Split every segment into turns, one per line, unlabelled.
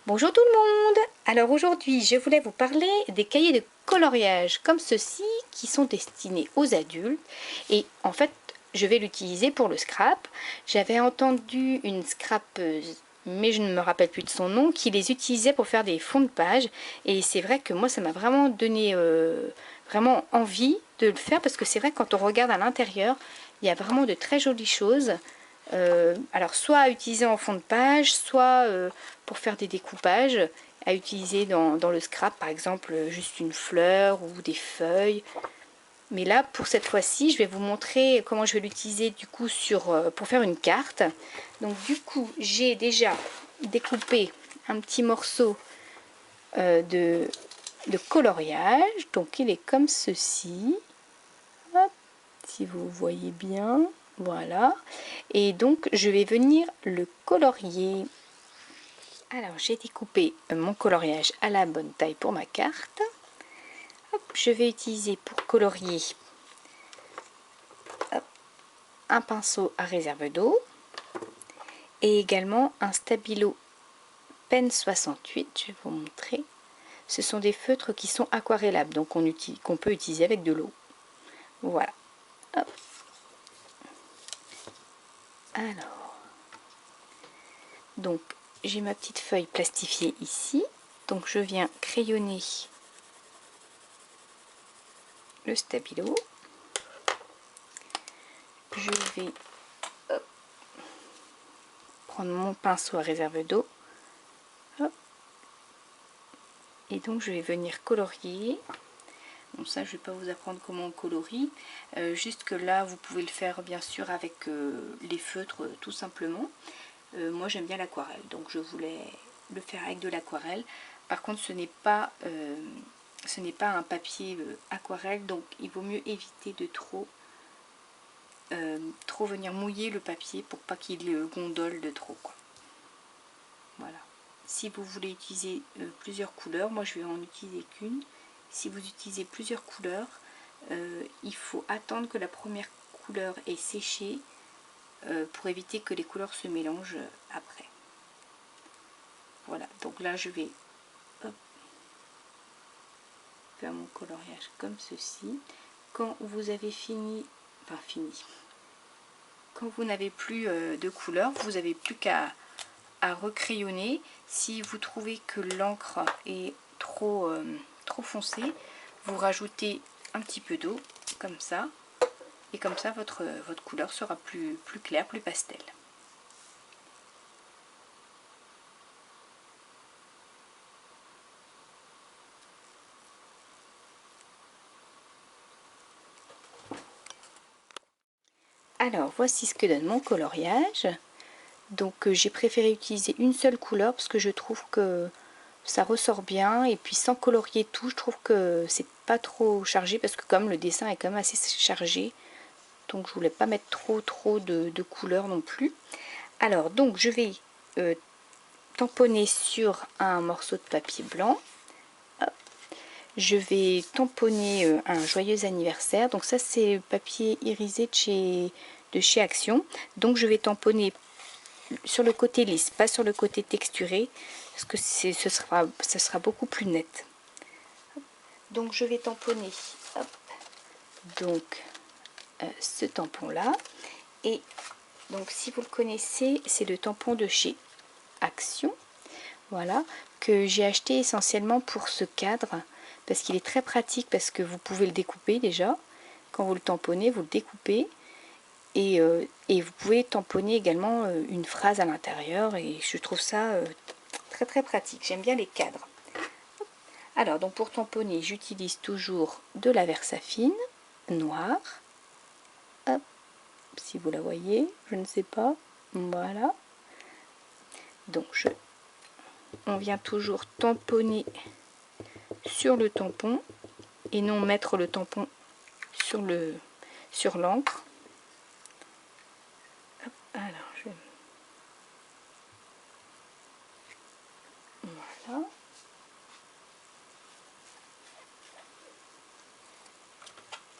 Bonjour tout le monde! Alors aujourd'hui je voulais vous parler des cahiers de coloriage comme ceux-ci qui sont destinés aux adultes et en fait je vais l'utiliser pour le scrap. J'avais entendu une scrapeuse mais je ne me rappelle plus de son nom qui les utilisait pour faire des fonds de page et c'est vrai que moi ça m'a vraiment donné vraiment envie de le faire parce que c'est vrai que quand on regarde à l'intérieur il y a vraiment de très jolies choses. Alors soit à utiliser en fond de page, soit pour faire des découpages, à utiliser dans le scrap, par exemple juste une fleur ou des feuilles. Mais là, pour cette fois-ci, je vais vous montrer comment je vais l'utiliser du coup pour faire une carte. Donc du coup, j'ai déjà découpé un petit morceau de coloriage. Donc il est comme ceci. Hop, si vous voyez bien. Voilà. Et donc, je vais venir le colorier. Alors, j'ai découpé mon coloriage à la bonne taille pour ma carte. Hop, je vais utiliser pour colorier un pinceau à réserve d'eau et également un stabilo Pen 68. Je vais vous montrer. Ce sont des feutres qui sont aquarellables, donc qu'on peut utiliser avec de l'eau. Voilà. Hop. Alors, donc j'ai ma petite feuille plastifiée ici. Donc je viens crayonner le stabilo. Je vais prendre mon pinceau à réserve d'eau. Et donc je vais venir colorier. Bon, ça je vais pas vous apprendre comment on colorie. Juste que là vous pouvez le faire bien sûr avec les feutres tout simplement. Moi j'aime bien l'aquarelle, donc je voulais le faire avec de l'aquarelle. Par contre ce n'est pas un papier aquarelle, donc il vaut mieux éviter de trop venir mouiller le papier pour pas qu'il gondole de trop, quoi. Voilà. Si vous voulez utiliser plusieurs couleurs, moi je vais en utiliser qu'une. Si vous utilisez plusieurs couleurs, il faut attendre que la première couleur ait séché pour éviter que les couleurs se mélangent après. Voilà, donc là je vais faire mon coloriage comme ceci. Quand vous avez fini, quand vous n'avez plus de couleur, vous n'avez plus qu'à recrayonner. Si vous trouvez que l'encre est trop foncée, vous rajoutez un petit peu d'eau comme ça, et comme ça votre couleur sera plus claire, plus pastel. Alors voici ce que donne mon coloriage. Donc j'ai préféré utiliser une seule couleur parce que je trouve que ça ressort bien, et puis sans colorier tout, je trouve que c'est pas trop chargé parce que comme le dessin est quand même assez chargé, donc je voulais pas mettre trop de couleurs non plus. Alors donc je vais tamponner sur un morceau de papier blanc. Hop. Je vais tamponner un joyeux anniversaire, donc ça c'est papier irisé de chez Action, donc je vais tamponner sur le côté lisse, pas sur le côté texturé, parce que ce sera beaucoup plus net. Donc je vais tamponner, hop, donc ce tampon là, et donc si vous le connaissez, c'est le tampon de chez Action, voilà, que j'ai acheté essentiellement pour ce cadre, parce qu'il est très pratique, parce que vous pouvez le découper déjà, quand vous le tamponnez, vous le découpez, et vous pouvez tamponner également une phrase à l'intérieur, et je trouve ça très pratique. J'aime bien les cadres. Alors donc pour tamponner, j'utilise toujours de la Versafine noire. Hop, si vous la voyez, je ne sais pas. Voilà. Donc on vient toujours tamponner sur le tampon et non mettre le tampon sur l'encre. Alors voilà.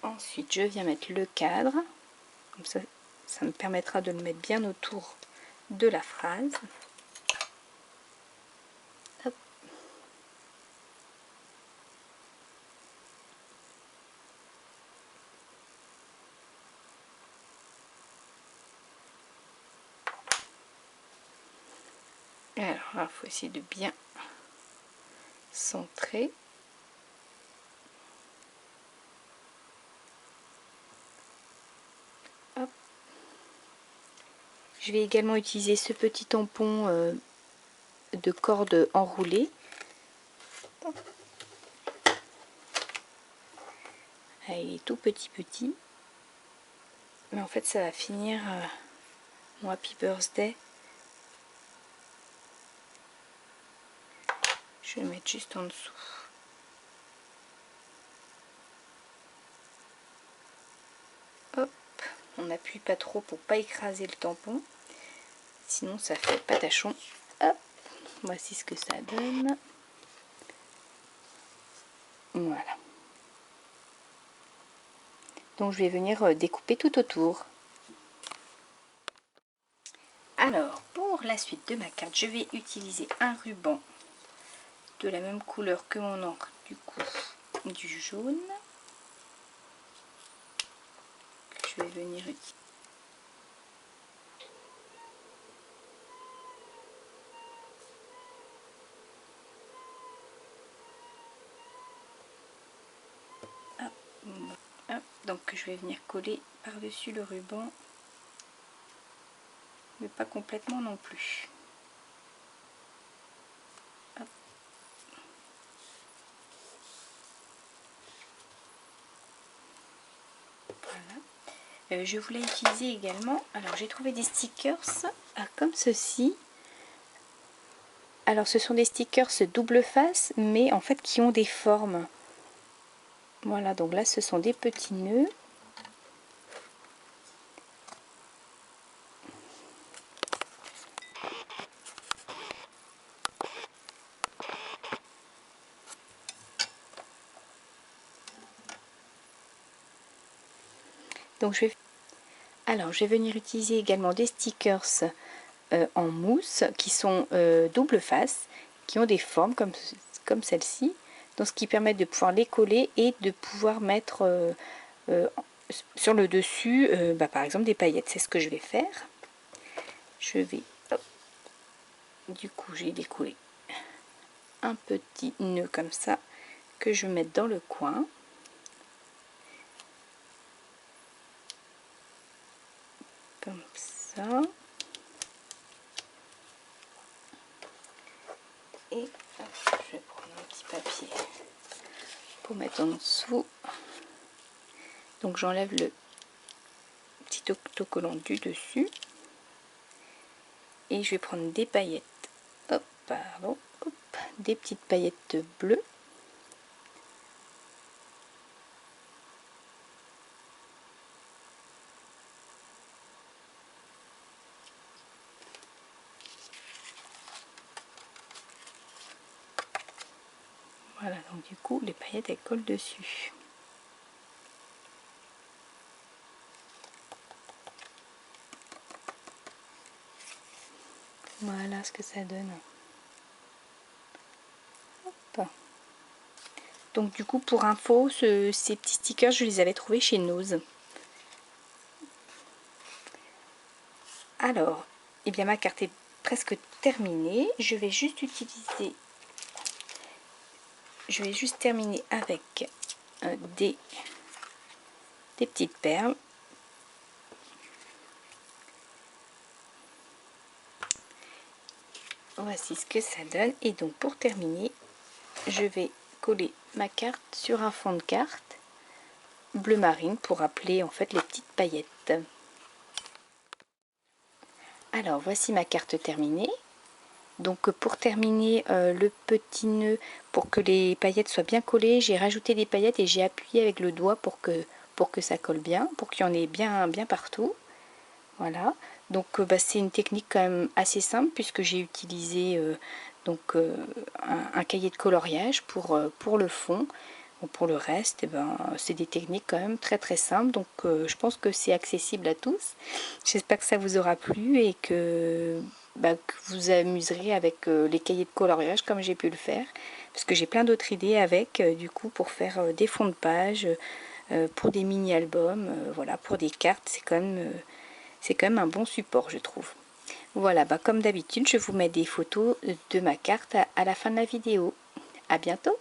Ensuite, je viens mettre le cadre, comme ça, ça me permettra de le mettre bien autour de la phrase. Alors là, il faut essayer de bien centrer. Hop. Je vais également utiliser ce petit tampon de corde enroulée. Ah, il est tout petit, mais en fait ça va finir mon Happy Birthday. Je vais le mettre juste en dessous. Hop, on n'appuie pas trop pour pas écraser le tampon, sinon ça fait patachon. Hop, voici ce que ça donne. Voilà. Donc je vais venir découper tout autour. Alors pour la suite de ma carte, je vais utiliser un ruban de la même couleur que mon encre, du coup du jaune. Je vais venir utiliser. Hop, donc je vais venir coller par-dessus le ruban, mais pas complètement non plus. Hop. Voilà. Je voulais utiliser également, alors j'ai trouvé des stickers comme ceci. Alors ce sont des stickers double face, mais en fait qui ont des formes. Voilà, donc là ce sont des petits nœuds. Donc je vais venir utiliser également des stickers en mousse qui sont double face, qui ont des formes comme celle-ci, donc ce qui permet de pouvoir les coller et de pouvoir mettre sur le dessus par exemple des paillettes. C'est ce que je vais faire. Je vais, hop, du coup j'ai décollé un petit nœud comme ça que je vais mettre dans le coin. Comme ça. Et hop, je vais prendre un petit papier pour mettre en dessous. Donc j'enlève le petit autocollant du dessus. Et je vais prendre des paillettes. Hop, pardon. Hop, des petites paillettes bleues. Voilà, donc du coup, les paillettes, elles collent dessus. Voilà ce que ça donne. Hop. Donc du coup, pour info, ces petits stickers, je les avais trouvés chez Nose. Alors, eh bien ma carte est presque terminée. Je vais juste terminer avec des petites perles. Voici ce que ça donne. Et donc pour terminer, je vais coller ma carte sur un fond de carte bleu marine pour rappeler en fait les petites paillettes. Alors voici ma carte terminée. Donc pour terminer le petit nœud, pour que les paillettes soient bien collées, j'ai rajouté des paillettes et j'ai appuyé avec le doigt pour que ça colle bien, pour qu'il y en ait bien partout. Voilà, donc c'est une technique quand même assez simple puisque j'ai utilisé un cahier de coloriage pour le fond. Bon, pour le reste, c'est des techniques quand même très simples, donc je pense que c'est accessible à tous. J'espère que ça vous aura plu et que vous amuserez avec les cahiers de coloriage comme j'ai pu le faire, parce que j'ai plein d'autres idées avec, du coup, pour faire des fonds de page, pour des mini-albums, voilà, pour des cartes, c'est quand même un bon support, je trouve. Voilà, bah comme d'habitude, je vous mets des photos de ma carte à la fin de la vidéo. À bientôt!